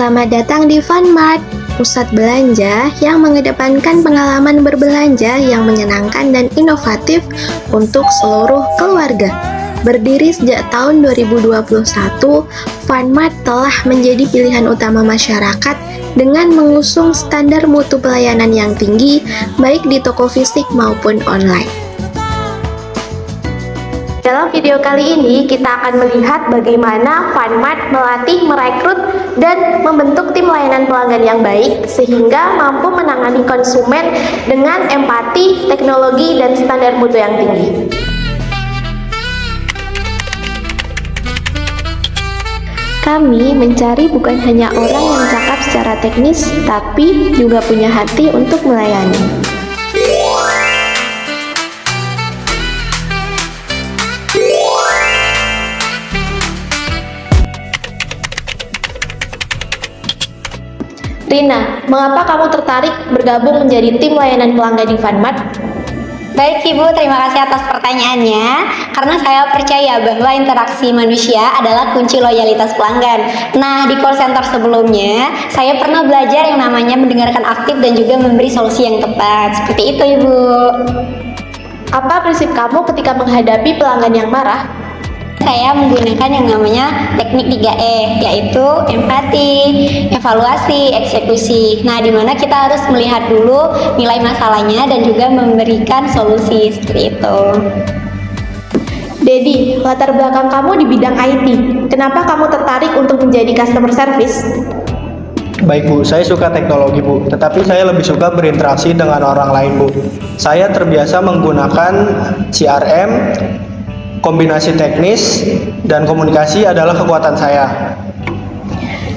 Selamat datang di Funmart, pusat belanja yang mengedepankan pengalaman berbelanja yang menyenangkan dan inovatif untuk seluruh keluarga. Berdiri sejak tahun 2021, Funmart telah menjadi pilihan utama masyarakat dengan mengusung standar mutu pelayanan yang tinggi, baik di toko fisik maupun online. Dalam video kali ini, kita akan melihat bagaimana Funmart melatih, merekrut, dan membentuk tim layanan pelanggan yang baik sehingga mampu menangani konsumen dengan empati, teknologi, dan standar mutu yang tinggi. Kami mencari bukan hanya orang yang cakap secara teknis, tapi juga punya hati untuk melayani. Rina, mengapa kamu tertarik bergabung menjadi tim layanan pelanggan di Funmart? Baik Ibu, terima kasih atas pertanyaannya. Karena saya percaya bahwa interaksi manusia adalah kunci loyalitas pelanggan. Nah, di call center sebelumnya, saya pernah belajar yang namanya mendengarkan aktif dan juga memberi solusi yang tepat. Seperti itu Ibu. Apa prinsip kamu ketika menghadapi pelanggan yang marah? Saya menggunakan yang namanya teknik 3E, yaitu empati, evaluasi, eksekusi. Nah, di mana kita harus melihat dulu nilai masalahnya dan juga memberikan solusi seperti itu. Dedi, latar belakang kamu di bidang IT. Kenapa kamu tertarik untuk menjadi customer service? Baik Bu, saya suka teknologi Bu, tetapi saya lebih suka berinteraksi dengan orang lain Bu. Saya terbiasa menggunakan CRM, kombinasi teknis dan komunikasi adalah kekuatan saya.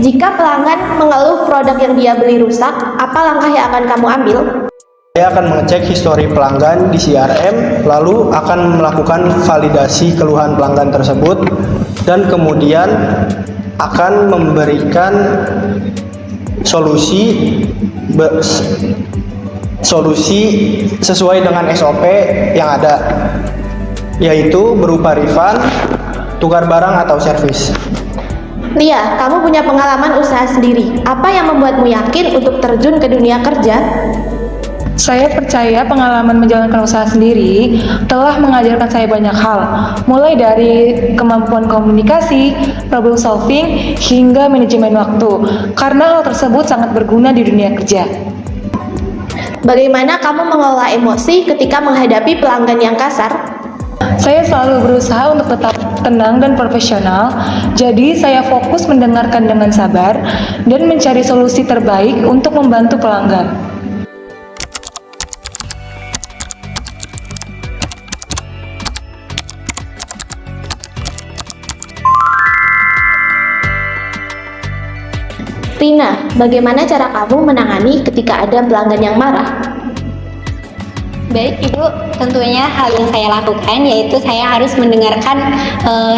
Jika pelanggan mengeluh produk yang dia beli rusak, apa langkah yang akan kamu ambil? Saya akan mengecek histori pelanggan di CRM, lalu akan melakukan validasi keluhan pelanggan tersebut, dan kemudian akan memberikan solusi sesuai dengan SOP yang ada, yaitu berupa refund, tukar barang atau servis. Lia, kamu punya pengalaman usaha sendiri. Apa yang membuatmu yakin untuk terjun ke dunia kerja? Saya percaya pengalaman menjalankan usaha sendiri telah mengajarkan saya banyak hal, mulai dari kemampuan komunikasi, problem solving, hingga manajemen waktu, karena hal tersebut sangat berguna di dunia kerja. Bagaimana kamu mengelola emosi ketika menghadapi pelanggan yang kasar? Saya selalu berusaha untuk tetap tenang dan profesional, jadi saya fokus mendengarkan dengan sabar dan mencari solusi terbaik untuk membantu pelanggan. Rina, bagaimana cara kamu menangani ketika ada pelanggan yang marah? Baik Ibu, tentunya hal yang saya lakukan yaitu saya harus mendengarkan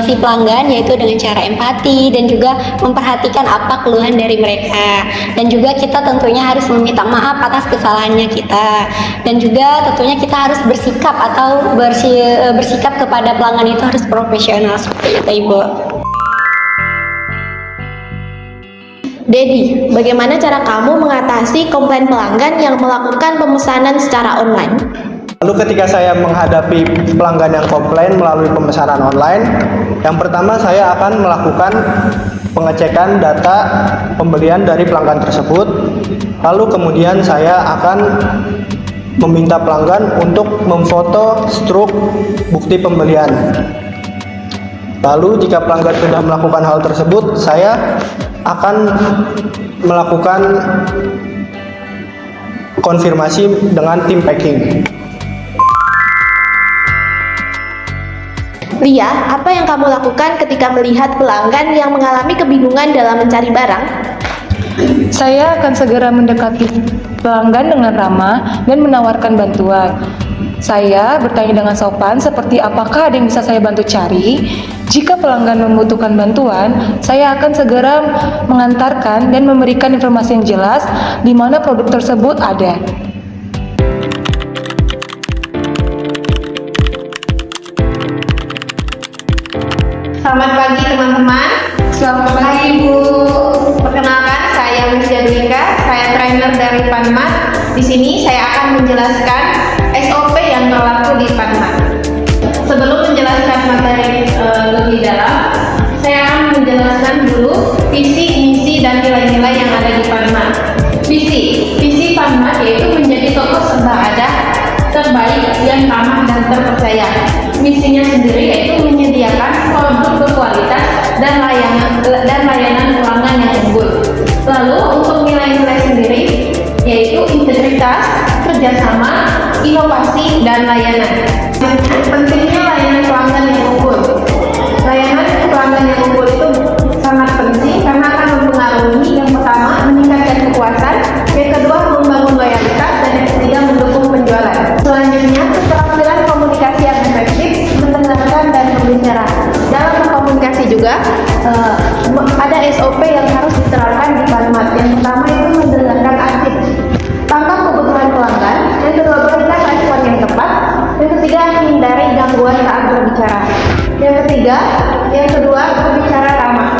si pelanggan, yaitu dengan cara empati dan juga memperhatikan apa keluhan dari mereka, dan juga kita tentunya harus meminta maaf atas kesalahannya kita, dan juga tentunya kita harus bersikap atau bersikap kepada pelanggan itu harus profesional seperti itu Ibu. Dedi, bagaimana cara kamu mengatasi komplain pelanggan yang melakukan pemesanan secara online? Lalu ketika saya menghadapi pelanggan yang komplain melalui pemesanan online, yang pertama saya akan melakukan pengecekan data pembelian dari pelanggan tersebut. Lalu kemudian saya akan meminta pelanggan untuk memfoto struk bukti pembelian. Lalu jika pelanggan sudah melakukan hal tersebut, saya akan melakukan konfirmasi dengan tim packing. Lia, apa yang kamu lakukan ketika melihat pelanggan yang mengalami kebingungan dalam mencari barang? Saya akan segera mendekati pelanggan dengan ramah dan menawarkan bantuan. Saya bertanya dengan sopan seperti apakah ada yang bisa saya bantu cari. Jika pelanggan membutuhkan bantuan, saya akan segera mengantarkan dan memberikan informasi yang jelas di mana produk tersebut ada. Selamat pagi teman-teman. Selamat pagi Ibu. Perkenalkan, di sini saya akan menjelaskan SOP yang berlaku di Panmat. Sebelum menjelaskan materi lebih dalam, saya akan menjelaskan dulu visi, misi, dan nilai-nilai yang ada di Panmat. Visi Panmat yaitu menjadi toko serba ada terbaik yang ramah dan terpercaya. Misinya sendiri yaitu menyediakan produk berkualitas dan layanan pelanggan yang unggul. Lalu untuk nilai-nilai sendiri yaitu integritas, kerjasama, inovasi, dan layanan. Pentingnya layanan pelanggan yang unggul. Layanan pelanggan yang unggul itu sangat penting karena akan mempengaruhi yang pertama meningkatkan kepuasan, yang kedua membangun loyalitas, dan yang ketiga mendukung penjualan. Selanjutnya keterampilan komunikasi yang efektif, mendengarkan dan berbicara. Dalam berkomunikasi juga ada SOP yang harus diterapkan di Panmat. Yang pertama itu mendengarkan aktif tanpa kebutuhan pelanggan, yang kedua berikan respon yang tepat, yang ketiga hindari gangguan saat berbicara, yang kedua berbicara ramah.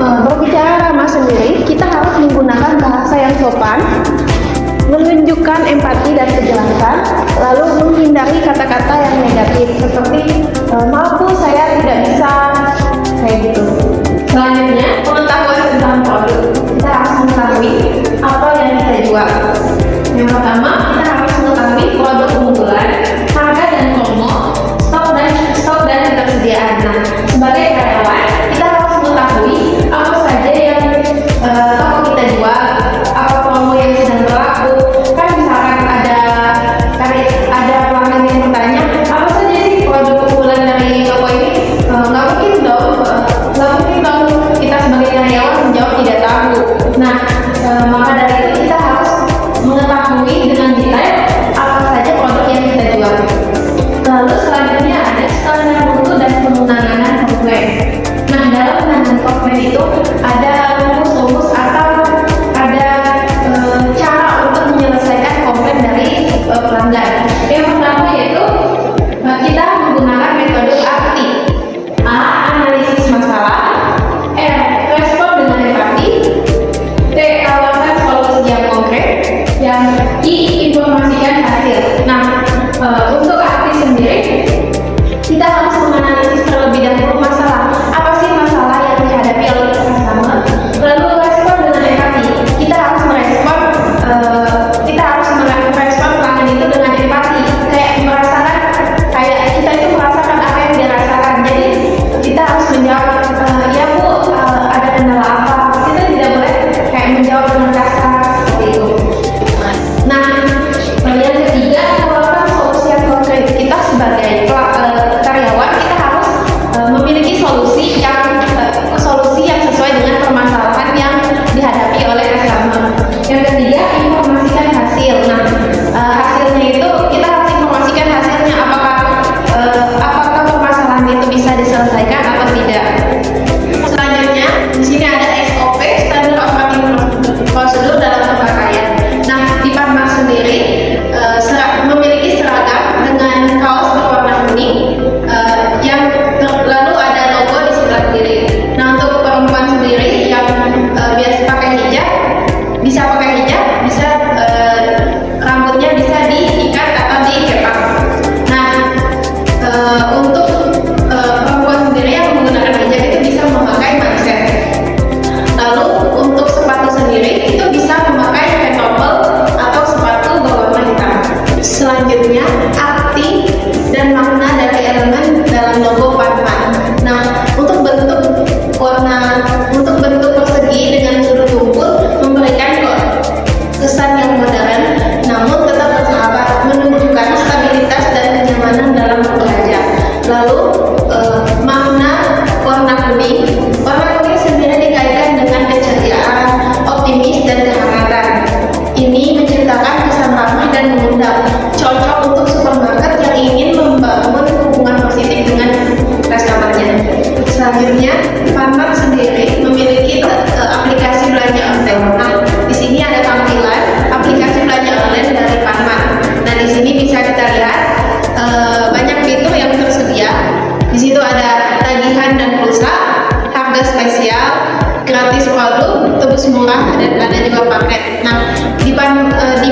Berbicara ramah sendiri kita harus menggunakan bahasa yang sopan, menunjukkan empati dan kejelasan, lalu menghindari kata-kata yang negatif seperti maaf Bu, saya tidak bisa, kayak gitu. Selanjutnya, pengetahuan tentang produk. Kita harus mengetahui apa yang kita jual. Yang pertama, kita harus mengetahui produk unggulan, harga dan promo, stok dan ketersediaan. Nah, sebagai karyawan, kita harus mengetahui apa saja yang toko kita jual, apa promo yang sedang berlaku. Kan misalkan ada pelanggan yang bertanya, apa saja sih produk unggulan dari toko ini? Nggak mungkin dong kita sebagai karyawan menjawab tidak tahu. Nah, maka dari itu kita harus mengetahui dengan detail apa saja produk yang kita jual. Lalu selanjutnya ada standar mutu dan penanganan komplain. Nah, dalam penanganan komplain itu ada rumus-rumus atau ada cara untuk menyelesaikan komplain dari pelanggan. Yang pertama yaitu kita menggunakan metode ARTI. A. Analisis masalah. R. Respon dengan empati. T. Tawarkan solusi yang konkret. Yang I. Informasikan hasil. Nah, untuk arti sendiri kita harus menganalisis terlebih dahulu masalah. Apa sih masalah yang dihadapi oleh customer? Lalu respon dengan empati. Kita harus merespon pelanggan itu dengan empati. Kayak kita itu merasakan apa yang dia rasakan. Jadi kita harus menjawab, ya Bu, ada kendala apa? Kita tidak boleh kayak menjawab dengan kasar seperti itu. Nah, yang ketiga, menawarkan solusi yang konkret. Kita sebagai karyawan kita harus memiliki solusi yang sesuai dengan permasalahan yang dihadapi oleh customer. Yang ketiga, informasikan hasil. Nah, hasilnya itu kita harus informasikan hasilnya, apakah permasalahan itu bisa diselesaikan atau tidak. Selanjutnya, di sini ada SOP, standar operating prosedur dalam pemakaian. Nah, di Panmat sendiri memiliki seragam dengan kaos berwarna kuning yang lalu ada logo di sebelah kiri. Nah, untuk perempuan sendiri yang biasa pakai hijab, bisa rambutnya bisa diikat atau dikepang. Nah, untuk perempuan sendiri yang menggunakan hijab itu bisa memakai manset. Lalu untuk sepatu sendiri itu bisa memakai pantofel atau sepatu berwarna hitam. Selanjutnya, arti dan makna dari elemen dalam logo Panmat. Nah, untuk bentuk persegi dengan sudut tumpul memberikan kesan yang modern, namun tetap bersahabat, menunjukkan stabilitas dan kenyamanan dalam berbelanja. Lalu makna warna kuning sendiri dikaitkan dengan keceriaan, optimis, dan kehangatan. Ini menciptakan kesan ramah dan mengundang, cocok untuk supermarket yang ingin membangun hubungan positif dengan customer-nya. Selanjutnya, Panmat sendiri memiliki aplikasi belanja online. Nah, di sini ada tampilan aplikasi belanja online dari Panmat. Nah, di sini bisa kita lihat banyak fitur yang tersedia. Di situ ada tagihan dan pulsa, harga spesial, gratis produk, tebus murah, dan ada juga paket. Nah, di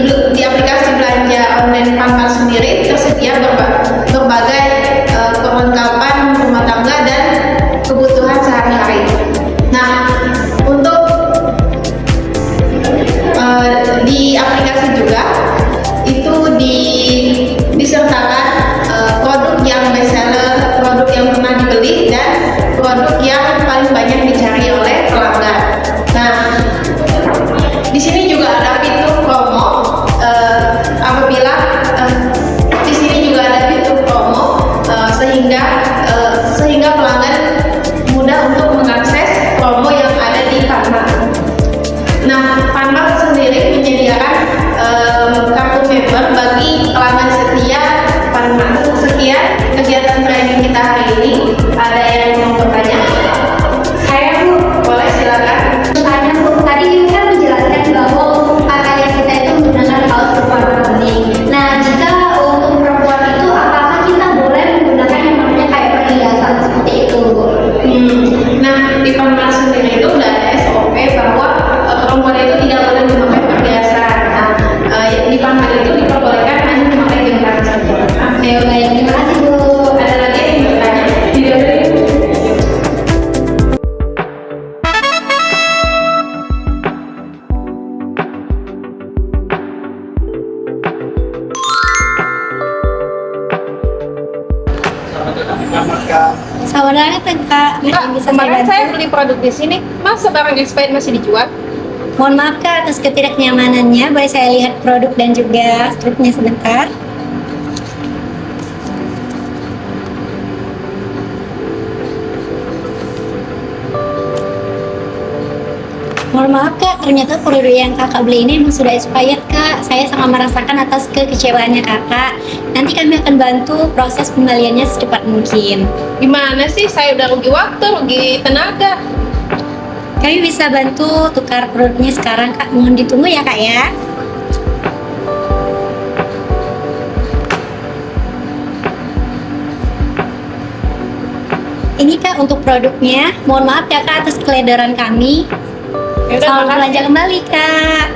disertakan produk yang best seller, produk yang pernah dibeli, dan produk yang paling banyak dicari oleh pelanggan. Nah, di sini juga ada fitur promo. Apabila di sini juga ada fitur promo sehingga pelanggan mudah untuk mengakses promo yang ada di Funmart. Nah, Funmart sendiri menyediakan kartu member bagi pelanggan setia Funmart. Sekian kegiatan training kita hari ini. Ada yang mau bertanya? Saya Bu, Boleh, silakan. tanya Bu, tadi kan menjelaskan bahwa untuk pakaian kita itu menggunakan kaos berwarna-warni. Nah, jika untuk perempuan itu apakah kita boleh menggunakan yang namanya kayak perhiasan seperti itu Bu? Nah, di Funmart sendiri itu udah ada SOP bahwa perempuan itu tidak boleh memakai perhiasan. Nah, di Funmart itu diperbolehkan hanya memakai jengkar saja. Oke, baik, terima kasih Bu. Ada lagi yang bertanya? Tidak ada. Selamat datang Kak. Kak, Bisa kemarin bantu? saya beli produk di sini, masa barang expired masih dijual? Mohon maaf Kak atas ketidaknyamanannya. Boleh saya lihat produk dan juga struknya sebentar? Mohon maaf Kak, ternyata produk yang Kakak beli ini memang sudah expired Kak. Saya sangat merasakan atas kekecewaannya Kakak. Nanti kami akan bantu proses kembaliannya secepat mungkin. Gimana sih, saya udah rugi waktu, rugi tenaga. Kami bisa bantu tukar produknya sekarang Kak. Mohon ditunggu ya Kak ya. Ini Kak untuk produknya. Mohon maaf ya Kak atas keledaran kami. Yaudah, Selamat makasih. belanja kembali Kak.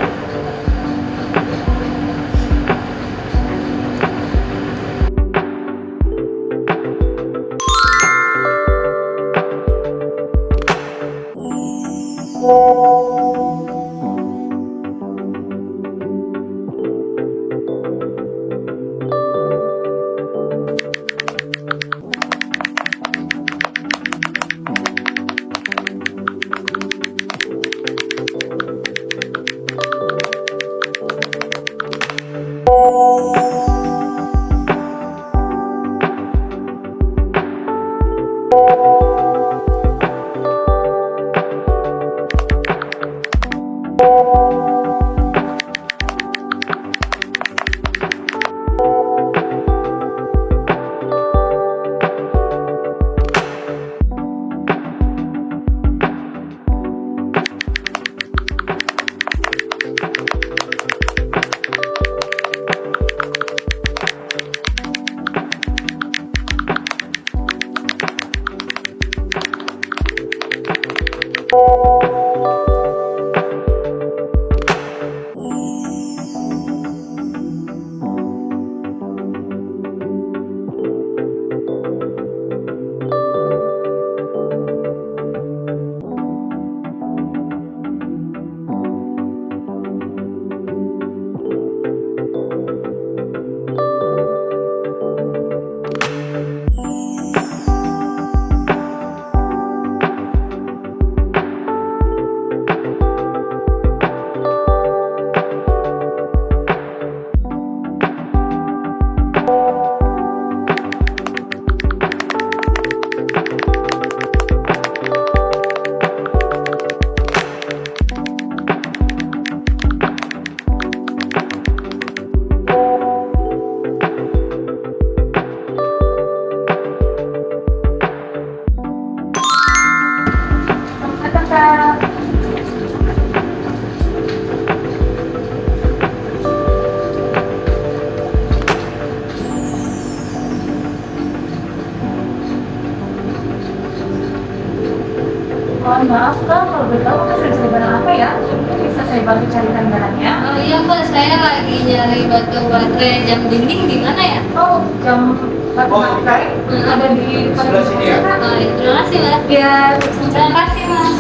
Mohon maaf Kak, kalau boleh tahu Kak sedang cari barang apa ya? Mungkin bisa saya bantu carikan barangnya. Oh iya Pak, saya lagi nyari batu baterai jam dinding di mana ya? Oh, jam batu baterai ada di Sebelah sini ya? Oh, iya, terima kasih Mas. Ya, Terima kasih Mas.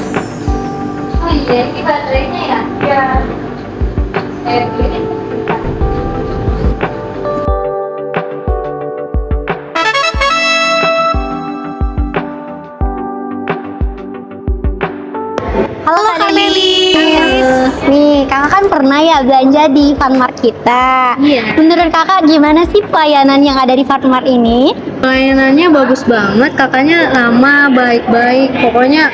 Oh iya, ini baterainya ya? ya. Saya beli. pernah ya belanja di Funmart kita. Iya. Menurut kakak gimana sih pelayanan yang ada di Funmart ini? Pelayanannya bagus banget, kakaknya ramah, baik-baik, pokoknya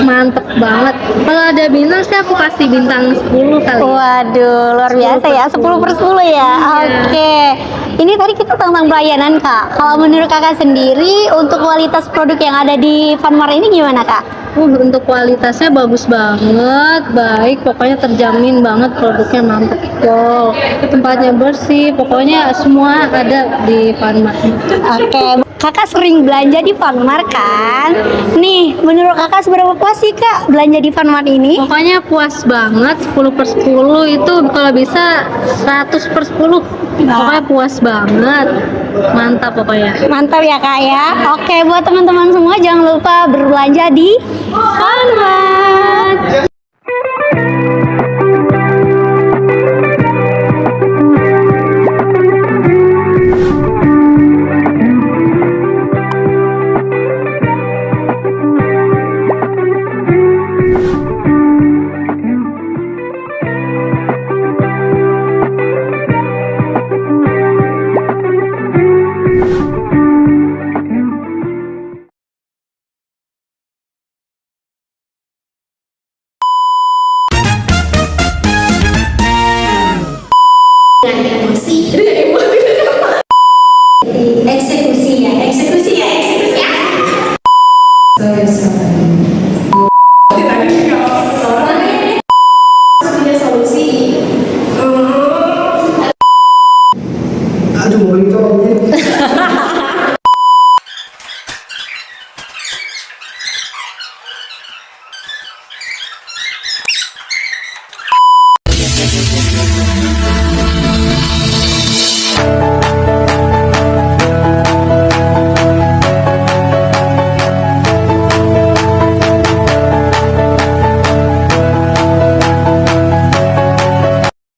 mantep banget. Kalau ada bintang sih aku kasih bintang 10 kali. Waduh, luar biasa ya, 10/10 ya. Oke. Ini tadi kita tentang pelayanan, Kak. Kalau menurut kakak sendiri, untuk kualitas produk yang ada di Funmart ini gimana, Kak? Untuk kualitasnya bagus banget, baik, pokoknya terjamin banget produknya mantep kok. Tempatnya bersih, pokoknya semua ada di Funmart. Oke, kakak sering belanja di Funmart kan? Nih, menurut kakak seberapa puas sih, Kak, belanja di Funmart ini? Pokoknya puas banget, 10/10 itu kalau bisa 100/10. Pokoknya puas banget, mantap pokoknya. Mantap ya, Kak ya. Oke, buat teman-teman semua jangan lupa berbelanja di Funmart. Eksekusi